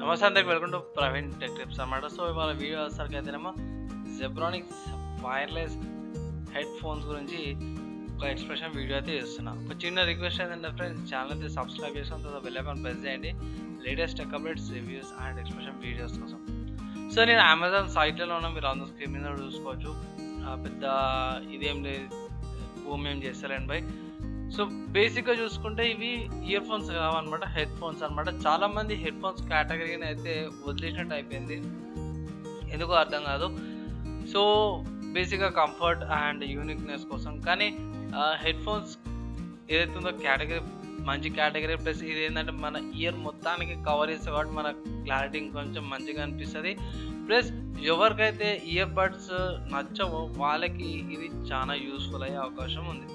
నమస్తే అందరికి, welcome to Praveen tech tips అన్నమాట. సో ఇవాళ వీడియో వచ్చేసరికి అయితేనేమో జెబ్రానిక్స్ వైర్లెస్ హెడ్ ఫోన్స్ గురించి ఒక ఎక్స్ప్రెషన్ వీడియో అయితే చేస్తున్నా. ఒక చిన్న రిక్వెస్ట్ ఏంటంటే ఫ్రెండ్స్, ఛానల్ అయితే సబ్స్క్రైబ్ చేసుకుని తర్వాత బెల్ ఐకాన్ ప్రెస్ చేయండి latest tech updates, reviews and expression videos కోసం. సో నేను అమెజాన్ సైట్లలో ఉన్న మీరు అందరూ స్క్రీన్ మీద చూసుకోవచ్చు. పెద్ద ఇదేం లేదు, భూమి ఏం చేస్తారండి బై. సో బేసిక్గా చూసుకుంటే ఇవి ఇయర్ ఫోన్స్ కావన్నమాట, హెడ్ ఫోన్స్ అనమాట. చాలామంది హెడ్ ఫోన్స్ కేటగిరీని అయితే వదిలేసినట్టు అయిపోయింది, ఎందుకో అర్థం కాదు. సో బేసిక్గా కంఫర్ట్ అండ్ యూనిక్నెస్ కోసం, కానీ హెడ్ ఫోన్స్ ఏదైతే ఉందో కేటగిరీ మంచి కేటగిరీ. ప్లస్ ఇది ఏంటంటే మన ఇయర్ మొత్తానికి కవర్ చేస్తే కాబట్టి మన క్లారిటీ ఇంకొంచెం మంచిగా అనిపిస్తుంది. ప్లస్ ఎవరికైతే ఇయర్ బడ్స్ నచ్చవో వాళ్ళకి ఇది చాలా యూస్ఫుల్ అయ్యే అవకాశం ఉంది.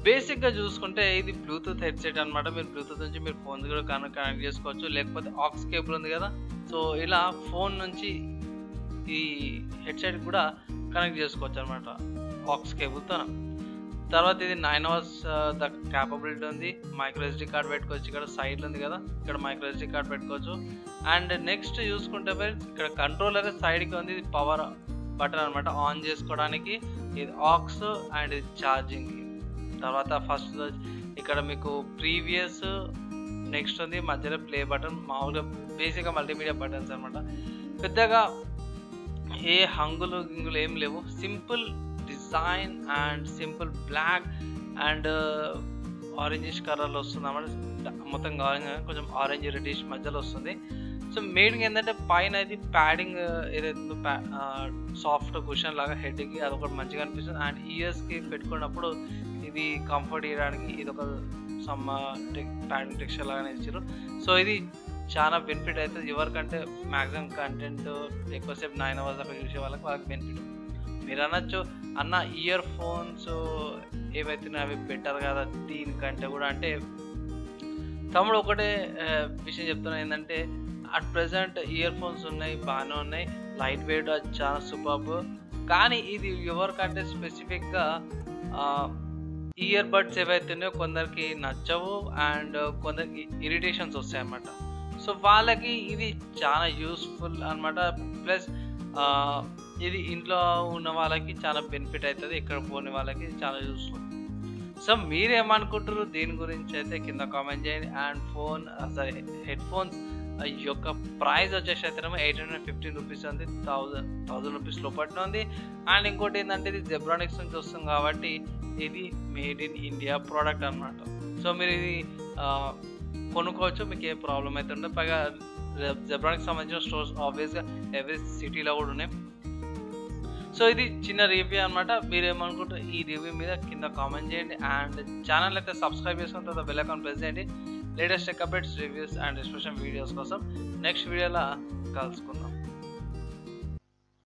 బేసిక్గా చూసుకుంటే ఇది బ్లూటూత్ హెడ్సెట్ అనమాట. మీరు బ్లూటూత్ నుంచి మీరు ఫోన్ కూడా కనెక్ట్ చేసుకోవచ్చు, లేకపోతే ఆక్స్ కేబుల్ ఉంది కదా, సో ఇలా ఫోన్ నుంచి ఈ హెడ్సెట్ కూడా కనెక్ట్ చేసుకోవచ్చు అనమాట ఆక్స్ కేబుల్తో. తర్వాత ఇది 9 hours ద క్యాపబిలిటీ ఉంది. మైక్రో ఎస్డి కార్డ్ పెట్టుకోవచ్చు, ఇక్కడ సైడ్లో ఉంది కదా, ఇక్కడ మైక్రో ఎస్డి కార్డ్ పెట్టుకోవచ్చు. అండ్ నెక్స్ట్ చూసుకుంటే ఇక్కడ కంట్రోలర్ సైడ్కి ఉంది, ఇది పవర్ బటన్ అనమాట ఆన్ చేసుకోవడానికి. ఇది ఆక్స్ అండ్ ఇది ఛార్జింగ్కి. తర్వాత ఫస్ట్ ఇక్కడ మీకు ప్రీవియస్, నెక్స్ట్ ఉంది మధ్యలో ప్లే బటన్, మామూలుగా బేసిక్గా మల్టీమీడియా బటన్స్ అనమాట. పెద్దగా ఏ హంగులు గింగులు ఏం లేవు, simple design and simple black and orangish కలర్లో వస్తుంది అన్నమాట. మొత్తం కొంచెం ఆరెంజ్ రెడ్డిష్ మధ్యలో వస్తుంది. సో మెయిన్గా ఏంటంటే పైన ఇది ప్యాడింగ్ ఏదైతుందో సాఫ్ట్ కుషన్ లాగా హెడ్కి అదొకటి మంచిగా అనిపిస్తుంది. అండ్ ఇయర్స్కి పెట్టుకున్నప్పుడు ఇది కంఫర్ట్ ఇవ్వడానికి ఇది ఒక సమ్ ప్యాడింగ్ టెక్స్చర్ లాగానే ఇచ్చారు. సో ఇది చాలా బెనిఫిట్ అవుతుంది ఎవరికంటే మ్యాక్సిమం కంటెంట్ ఎక్కువసేపు 9 hours అక్కడ చూసే వాళ్ళకి బెనిఫిట్. మీరు అనొచ్చు, అన్న ఇయర్ ఫోన్స్ ఏవైతున్నాయి అవి బెటర్ కదా దీనికంటే కూడా అంటే, తమ్ముడు ఒకటే విషయం చెప్తున్నా ఏంటంటే, అట్ ప్రజెంట్ ఇయర్ ఫోన్స్ ఉన్నాయి, బాగానే ఉన్నాయి, లైట్ వెయిట్, చాలా సూపర్బ్. కానీ ఇది ఎవరికంటే స్పెసిఫిక్గా ఇయర్ బడ్స్ ఏవైతే ఉన్నాయో కొందరికి నచ్చవు అండ్ కొందరికి ఇరిటేషన్స్ వస్తాయి అన్నమాట. సో వాళ్ళకి ఇది చాలా యూస్ఫుల్ అనమాట. ప్లస్ ఇది ఇంట్లో ఉన్న వాళ్ళకి చాలా బెనిఫిట్ అవుతుంది, ఇక్కడ పోని వాళ్ళకి చాలా యూస్ఫుల్. సో మీరేమనుకుంటారు దీని గురించి అయితే కింద కామెంట్ చేయండి. అండ్ ఫోన్ హెడ్ ఫోన్స్ యొక్క ప్రైస్ వచ్చేసి అయితేనేమో 815 రూపీస్ ఉంది, 1000 రూపీస్ లోపట్ల ఉంది. అండ్ ఇంకోటి ఏంటంటే ఇది జెబ్రానిక్స్ నుంచి వస్తుంది కాబట్టి ఇది మేడ్ ఇన్ ఇండియా ప్రోడక్ట్ అనమాట. సో మీరు ఇది కొనుక్కోవచ్చు, మీకు ఏ ప్రాబ్లం అయితే ఉండదు. పైగా జెబ్రానిక్స్ సంబంధించిన స్టోర్స్ ఆబ్వియస్గా ఎవ్రీ సిటీలో కూడా ఉన్నాయి. సో ఇది చిన్న రివ్యూ అనమాట. మీరు ఏమనుకుంటారు ఈ రివ్యూ మీద కింద కామెంట్ చేయండి. అండ్ ఛానల్ అయితే సబ్స్క్రైబ్ చేసుకున్న తర్వాత బెల్ ఐకాన్ ప్రెస్ చేయండి latest tech updates, reviews and expression videos కోసం. నెక్స్ట్ వీడియోలో కలుసుకుందాం.